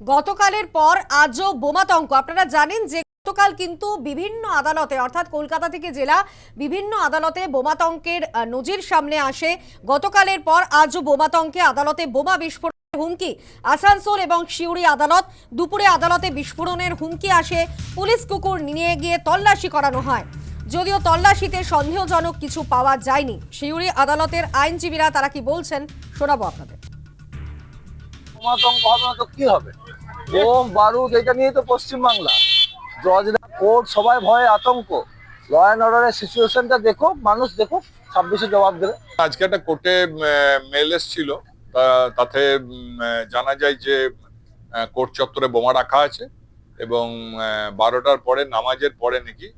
গতকালের পর আজও বোমাতঙ্ক। আপনারা জানেন যে গতকাল কিন্তু বিভিন্ন আদালতে অর্থাৎ কলকাতা থেকে জেলা বিভিন্ন আদালতে বোমাতঙ্কের নজির সামনে আসে। গতকালের পর আজও বোমাতঙ্কে আদালতে বোমা বিস্ফোরণের হুমকি। আসানসোল এবং সিউড়ি আদালত, দুপুরে আদালতে বিস্ফোরণের হুমকি আসে। পুলিশ কুকুর নিয়ে গিয়ে তল্লাশি করানো হয়, যদিও তল্লাশিতে সন্দেহজনক কিছু পাওয়া যায়নি। সিউড়ি আদালতের আইনজীবীরা তারা কি বলছেন শোনাবো আপনাদের। বোমাতঙ্ক হবে না তো কি হবে? বোম বারুদ এটা নিয়ে তো পশ্চিমবাংলা, জজরা কোর্ট সবাই ভয়ে আতঙ্ক। ল অ্যান্ড অর্ডারের সিচুয়েশনটা দেখো, মানুষ দেখো, 26-এ জবাব দেবে। আজকে একটা কোর্টে মেল এসেছিল, তাতে জানা যায় যে কোর্ট চত্বরে বোমা রাখা আছে এবং 12টার পরে নামাজের পরে নাকি।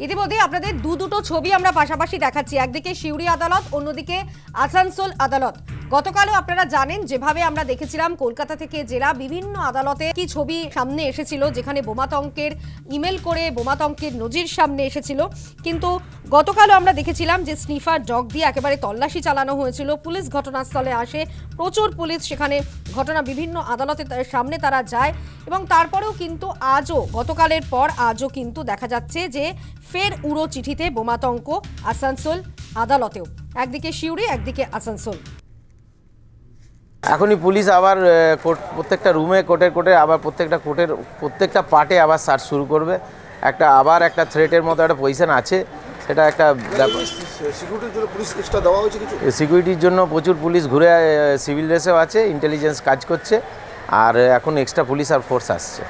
ইতিমধ্যে আপনাদের দুটো ছবি আমরা পাশাপাশি দেখাচ্ছি, একদিকে সিউড়ি আদালত, অন্যদিকে আসানসোল আদালত। গতকালও আপনারা জানেন যেভাবে আমরা দেখেছিলাম কলকাতা থেকে জেলা বিভিন্ন আদালতে কি ছবি সামনে এসেছিল, যেখানে বোমাতঙ্কের ইমেল করে বোমাতঙ্কের নজির সামনে এসেছিল। কিন্তু গতকালও আমরা দেখেছিলাম যে স্নিফার ডগ দিয়ে একেবারে তল্লাশি চালানো হয়েছিল। পুলিশ ঘটনাস্থলে আসে, প্রচুর পুলিশ সেখানে ঘটনা বিভিন্ন আদালতের সামনে তারা যায় এবং তারপরেও কিন্তু আজও গতকালের পর আজও কিন্তু দেখা যাচ্ছে যে ফের উড়ো চিঠিতে বোমাতঙ্ক আসানসোল আদালতেও, একদিকে সিউড়ি একদিকে আসানসোল। এখনই পুলিশ আবার প্রত্যেকটা রুমে কোর্টের আবার প্রত্যেকটা পার্টে আবার সার্চ শুরু করবে। আবার একটা থ্রেটের মতো একটা পজিশন আছে, সেটা একটা সিকিউরিটির জন্য পুলিশ এক্সট্রা দেওয়া হয়েছে কিছু। সিকিউরিটির জন্য প্রচুর পুলিশ ঘুরে সিভিল ড্রেসেও আছে, ইন্টেলিজেন্স কাজ করছে, আর এখন এক্সট্রা পুলিশ আর ফোর্স আসছে।